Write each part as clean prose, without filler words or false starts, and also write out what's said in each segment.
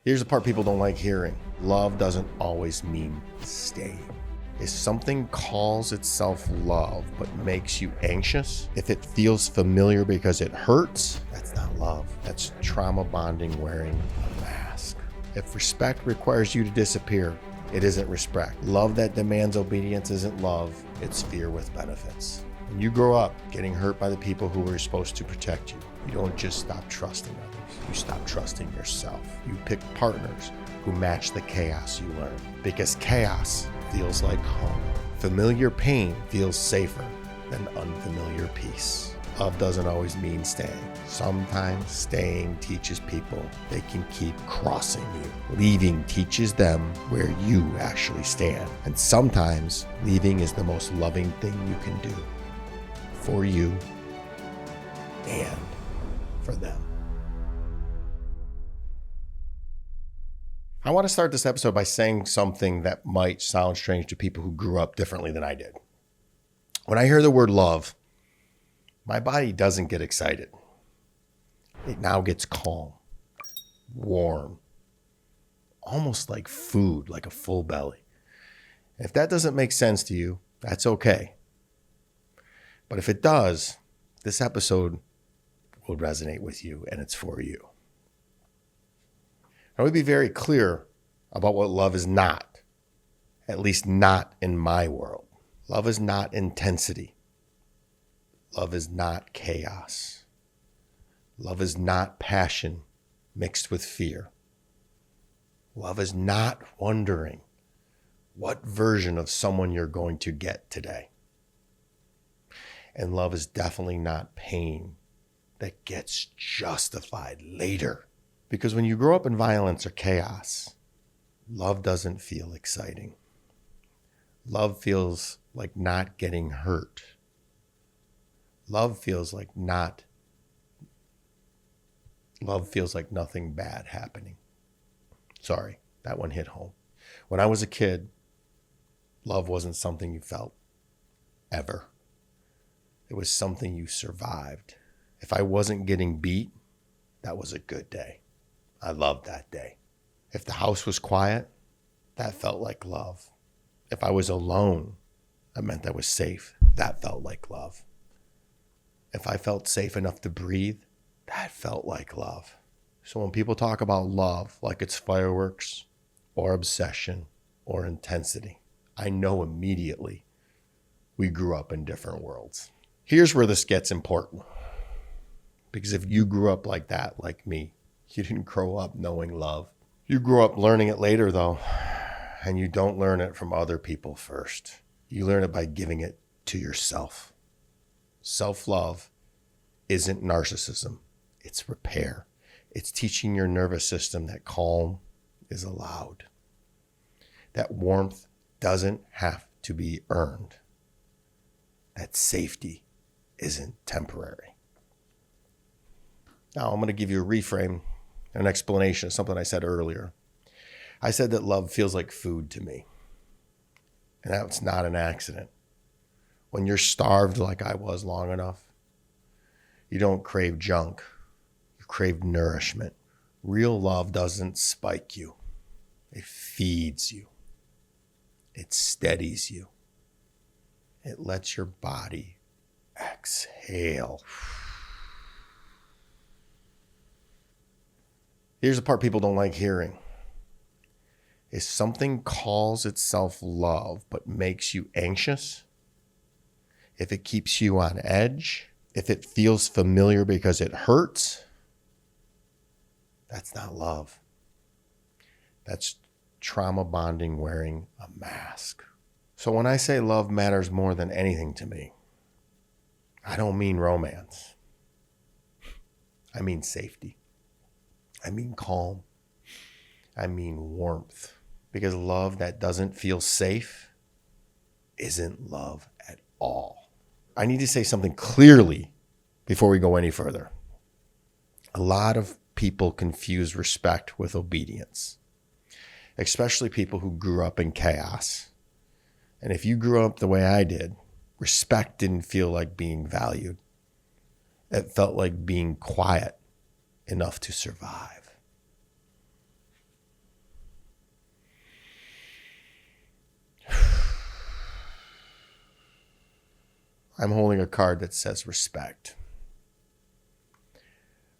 Here's the part people don't like hearing. Love doesn't always mean staying. If something calls itself love but makes you anxious, if it feels familiar because it hurts, that's not love. That's trauma bonding wearing a mask. If respect requires you to disappear, it isn't respect. Love that demands obedience isn't love, it's fear with benefits. When you grow up getting hurt by the people who were supposed to protect you, you don't just stop trusting others, you stop trusting yourself. You pick partners who match the chaos you learn, because chaos feels like home. Familiar pain feels safer than unfamiliar peace. Love doesn't always mean staying. Sometimes staying teaches people they can keep crossing you. Leaving teaches them where you actually stand. And sometimes leaving is the most loving thing you can do for you and for them. I want to start this episode by saying something that might sound strange to people who grew up differently than I did. When I hear the word love, my body doesn't get excited. It now gets calm, warm, almost like food, like a full belly. If that doesn't make sense to you, that's okay. But if it does, this episode will resonate with you, and it's for you. I would be very clear about what love is not, at least not in my world. Love is not intensity. Love is not chaos. Love is not passion mixed with fear. Love is not wondering what version of someone you're going to get today. And love is definitely not pain that gets justified later. Because when you grow up in violence or chaos, love doesn't feel exciting. Love feels like not getting hurt. Love feels like nothing bad happening. Sorry, that one hit home. When I was a kid, love wasn't something you felt, ever. It was something you survived. If I wasn't getting beat, that was a good day. I loved that day. If the house was quiet, that felt like love. If I was alone, that meant I was safe. That felt like love. If I felt safe enough to breathe, that felt like love. So when people talk about love like it's fireworks or obsession or intensity, I know immediately we grew up in different worlds. Here's where this gets important. Because if you grew up like that, like me, you didn't grow up knowing love. You grew up learning it later, though, and you don't learn it from other people first. You learn it by giving it to yourself. Self-love isn't narcissism. It's repair. It's teaching your nervous system that calm is allowed. That warmth doesn't have to be earned. That safety isn't temporary. Now, I'm going to give you a reframe, an explanation of something I said earlier. I said that love feels like food to me. And that's not an accident. When you're starved like I was long enough, you don't crave junk. You crave nourishment. Real love doesn't spike you. It feeds you. It steadies you. It lets your body exhale. Here's the part people don't like hearing. If something calls itself love but makes you anxious, if it keeps you on edge, if it feels familiar because it hurts, that's not love. That's trauma bonding wearing a mask. So when I say love matters more than anything to me, I don't mean romance. I mean safety. I mean calm. I mean warmth. Because love that doesn't feel safe isn't love at all. I need to say something clearly before we go any further. A lot of people confuse respect with obedience, especially people who grew up in chaos. And if you grew up the way I did, respect didn't feel like being valued. It felt like being quiet enough to survive. I'm holding a card that says respect.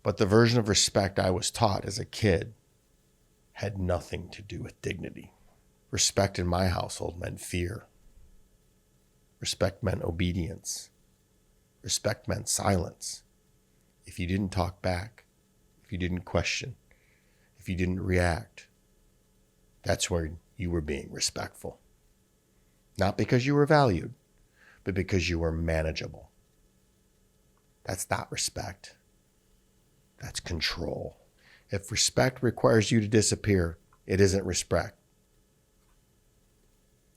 But the version of respect I was taught as a kid had nothing to do with dignity. Respect in my household meant fear. Respect meant obedience. Respect meant silence. If you didn't talk back, if you didn't question, if you didn't react, that's where you were being respectful. Not because you were valued, but because you were manageable. That's not respect. That's control. If respect requires you to disappear, it isn't respect.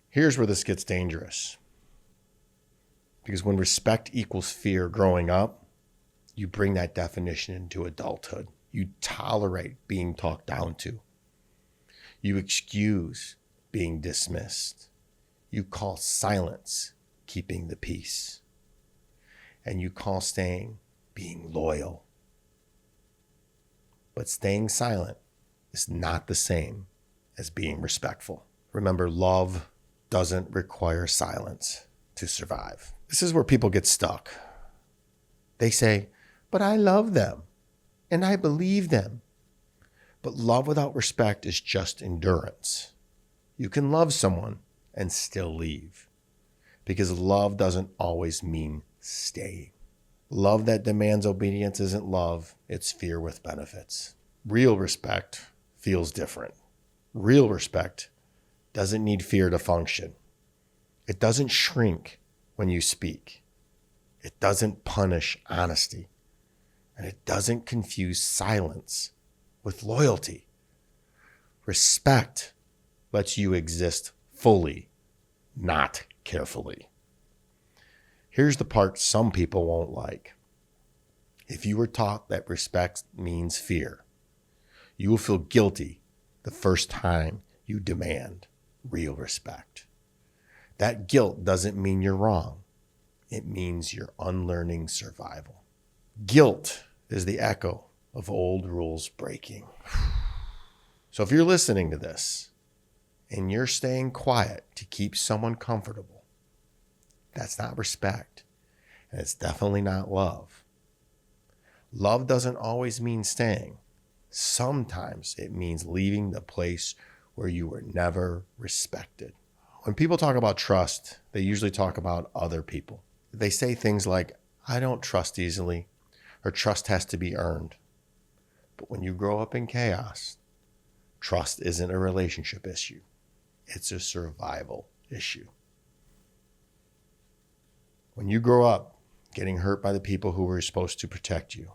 Here's where this gets dangerous. Because when respect equals fear growing up, you bring that definition into adulthood. You tolerate being talked down to. You excuse being dismissed. You call silence keeping the peace. And you call staying being loyal. But staying silent is not the same as being respectful. Remember, love doesn't require silence to survive. This is where people get stuck. They say, but I love them and I believe them. But love without respect is just endurance. You can love someone and still leave, because love doesn't always mean staying. Love that demands obedience isn't love, it's fear with benefits. Real respect feels different. Real respect doesn't need fear to function. It doesn't shrink when you speak. It doesn't punish honesty. And it doesn't confuse silence with loyalty. Respect lets you exist fully, not carefully. Here's the part some people won't like. If you were taught that respect means fear, you will feel guilty the first time you demand real respect. That guilt doesn't mean you're wrong. It means you're unlearning survival. Guilt is the echo of old rules breaking. So if you're listening to this and you're staying quiet to keep someone comfortable, that's not respect, and it's definitely not love. Love doesn't always mean staying. Sometimes it means leaving the place where you were never respected. When people talk about trust, they usually talk about other people. They say things like, I don't trust easily, or trust has to be earned. But when you grow up in chaos, trust isn't a relationship issue. It's a survival issue. When you grow up getting hurt by the people who were supposed to protect you,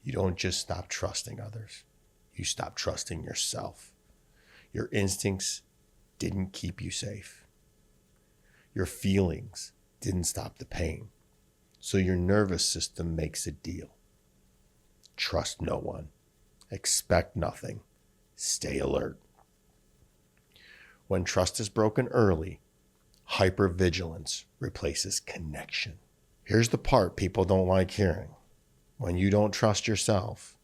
you don't just stop trusting others. You stop trusting yourself. Your instincts didn't keep you safe. Your feelings didn't stop the pain. So your nervous system makes a deal. Trust no one. Expect nothing. Stay alert. When trust is broken early, hypervigilance replaces connection. Here's the part people don't like hearing. When you don't trust yourself,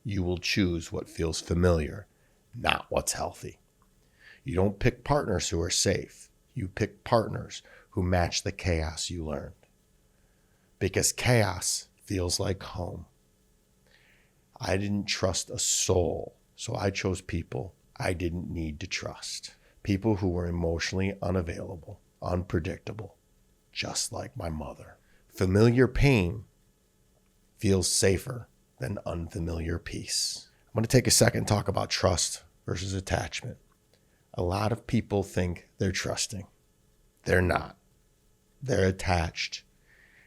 you will choose what feels familiar, not what's healthy. You don't pick partners who are safe. You pick partners who match the chaos you learned. Because chaos feels like home. I didn't trust a soul, so I chose people I didn't need to trust. People who were emotionally unavailable, unpredictable, just like my mother. Familiar pain feels safer than unfamiliar peace. I'm going to take a second and talk about trust versus attachment. A lot of people think they're trusting. They're not. They're attached.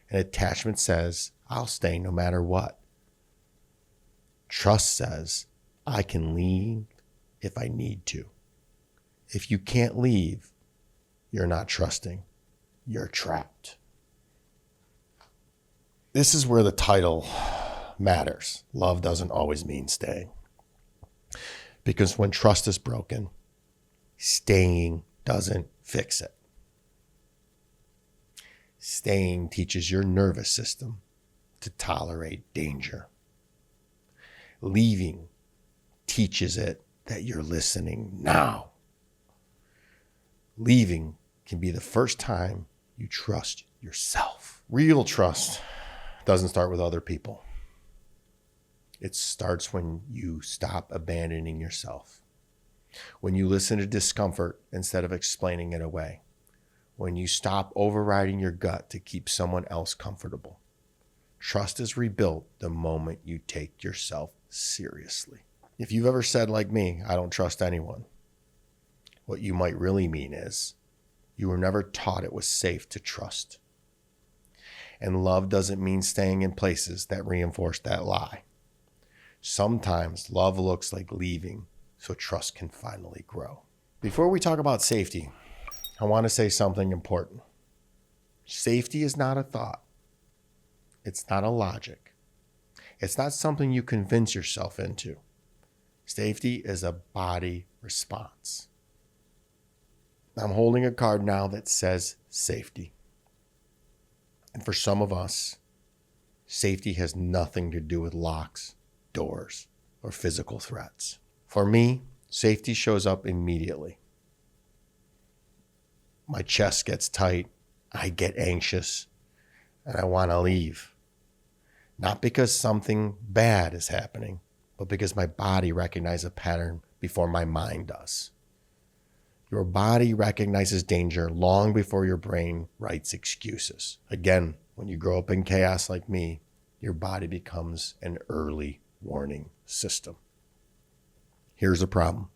And attachment says, I'll stay no matter what. Trust says, I can leave if I need to. If you can't leave, you're not trusting. You're trapped. This is where the title matters. Love doesn't always mean staying. Because when trust is broken, staying doesn't fix it. Staying teaches your nervous system to tolerate danger. Leaving teaches it that you're listening now. Leaving can be the first time you trust yourself. Real trust doesn't start with other people. It starts when you stop abandoning yourself. When you listen to discomfort instead of explaining it away. When you stop overriding your gut to keep someone else comfortable. Trust is rebuilt the moment you take yourself seriously. If you've ever said like me, I don't trust anyone, what you might really mean is you were never taught it was safe to trust. And love doesn't mean staying in places that reinforce that lie. Sometimes love looks like leaving so trust can finally grow. Before we talk about safety, I want to say something important. Safety is not a thought. It's not a logic. It's not something you convince yourself into. Safety is a body response. I'm holding a card now that says safety. And for some of us, safety has nothing to do with locks, doors, or physical threats. For me, safety shows up immediately. My chest gets tight, I get anxious, and I want to leave. Not because something bad is happening, but because my body recognizes a pattern before my mind does. Your body recognizes danger long before your brain writes excuses. Again, when you grow up in chaos like me, your body becomes an early warning system. Here's the problem.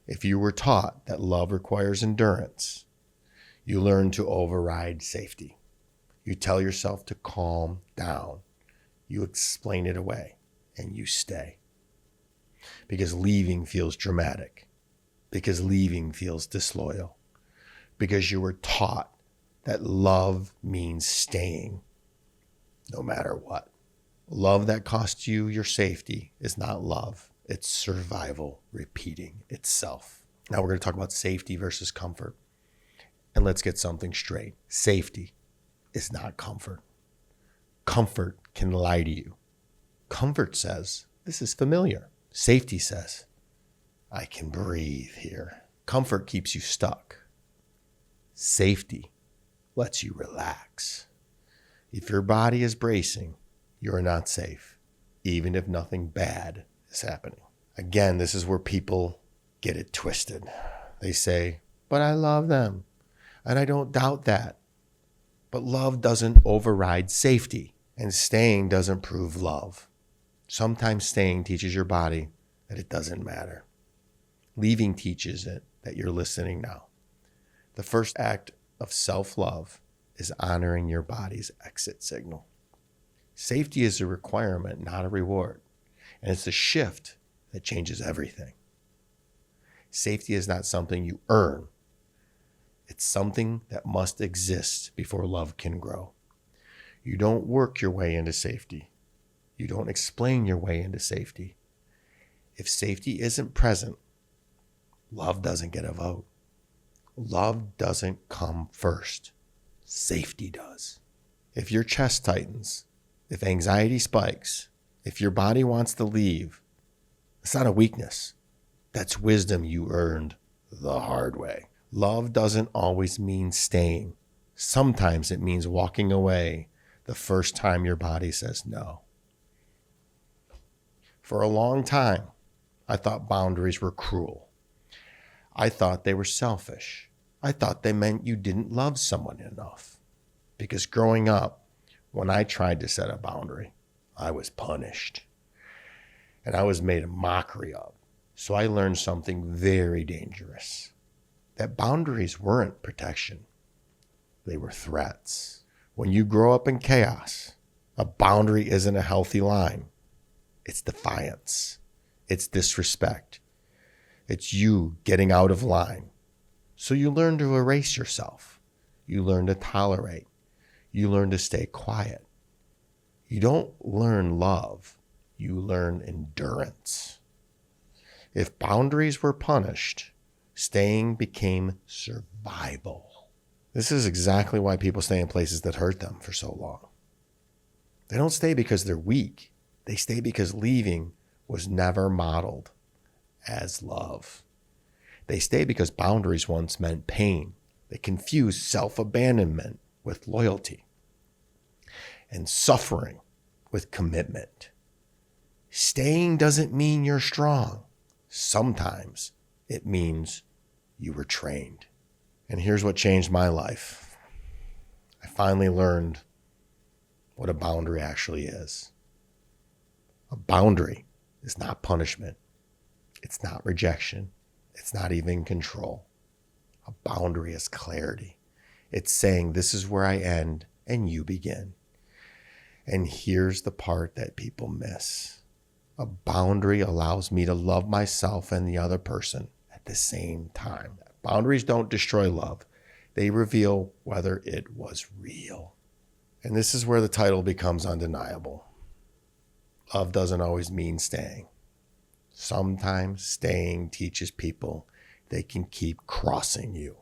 If you were taught that love requires endurance, you learn to override safety. You tell yourself to calm down. You explain it away, and you stay. Because leaving feels dramatic. Because leaving feels disloyal. Because you were taught that love means staying, no matter what. Love that costs you your safety is not love. It's survival repeating itself. Now we're going to talk about safety versus comfort. And let's get something straight. Safety is not comfort. Comfort can lie to you. Comfort says, this is familiar. Safety says, I can breathe here. Comfort keeps you stuck. Safety lets you relax. If your body is bracing, you're not safe, even if nothing bad is happening. Again, this is where people get it twisted. They say, but I love them, and I don't doubt that. But love doesn't override safety, and staying doesn't prove love. Sometimes staying teaches your body that it doesn't matter. Leaving teaches it that you're listening now. The first act of self-love is honoring your body's exit signal. Safety is a requirement, not a reward. And it's the shift that changes everything. Safety is not something you earn. It's something that must exist before love can grow. You don't work your way into safety. You don't explain your way into safety. If safety isn't present, love doesn't get a vote. Love doesn't come first. Safety does. If your chest tightens, if anxiety spikes, if your body wants to leave, it's not a weakness. That's wisdom you earned the hard way. Love doesn't always mean staying. Sometimes it means walking away the first time your body says no. For a long time, I thought boundaries were cruel. I thought they were selfish. I thought they meant you didn't love someone enough. Because growing up, when I tried to set a boundary, I was punished. And I was made a mockery of. So I learned something very dangerous. That boundaries weren't protection. They were threats. When you grow up in chaos, a boundary isn't a healthy line. It's defiance. It's disrespect. It's you getting out of line. So you learn to erase yourself. You learn to tolerate. You learn to stay quiet. You don't learn love. You learn endurance. If boundaries were punished, staying became survival. This is exactly why people stay in places that hurt them for so long. They don't stay because they're weak. They stay because leaving was never modeled as love. They stay because boundaries once meant pain. They confused self-abandonment with loyalty, and suffering with commitment. Staying doesn't mean you're strong. Sometimes it means you were trained. And here's what changed my life. I finally learned what a boundary actually is. A boundary is not punishment. It's not rejection. It's not even control. A boundary is clarity. It's saying this is where I end and you begin. And here's the part that people miss. A boundary allows me to love myself and the other person at the same time. Boundaries don't destroy love. They reveal whether it was real. And this is where the title becomes undeniable. Love doesn't always mean staying. Sometimes staying teaches people they can keep crossing you.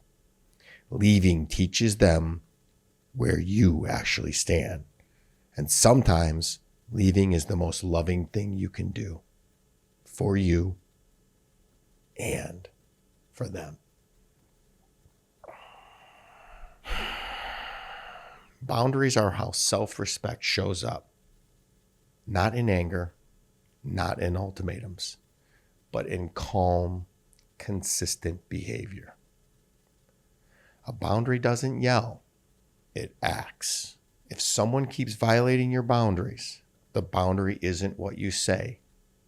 Leaving teaches them where you actually stand. And sometimes leaving is the most loving thing you can do for you and for them. Boundaries are how self-respect shows up, not in anger, not in ultimatums, but in calm, consistent behavior. A boundary doesn't yell, it acts. If someone keeps violating your boundaries, the boundary isn't what you say,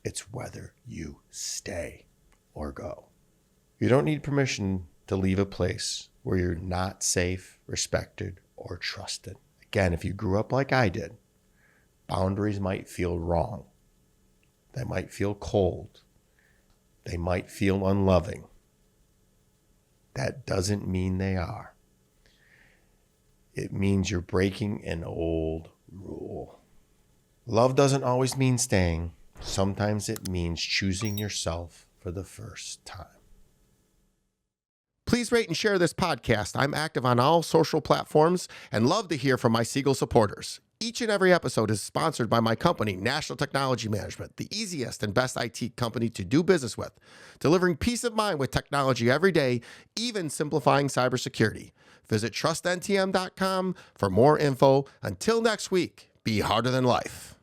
it's whether you stay or go. You don't need permission to leave a place where you're not safe, respected, or trusted. Again, if you grew up like I did, boundaries might feel wrong. They might feel cold. They might feel unloving. That doesn't mean they are. It means you're breaking an old rule. Love doesn't always mean staying. Sometimes it means choosing yourself for the first time. Please rate and share this podcast. I'm active on all social platforms and love to hear from my Siegel supporters. Each and every episode is sponsored by my company, National Technology Management, the easiest and best IT company to do business with, delivering peace of mind with technology every day, even simplifying cybersecurity. Visit trustntm.com for more info. Until next week, be harder than life.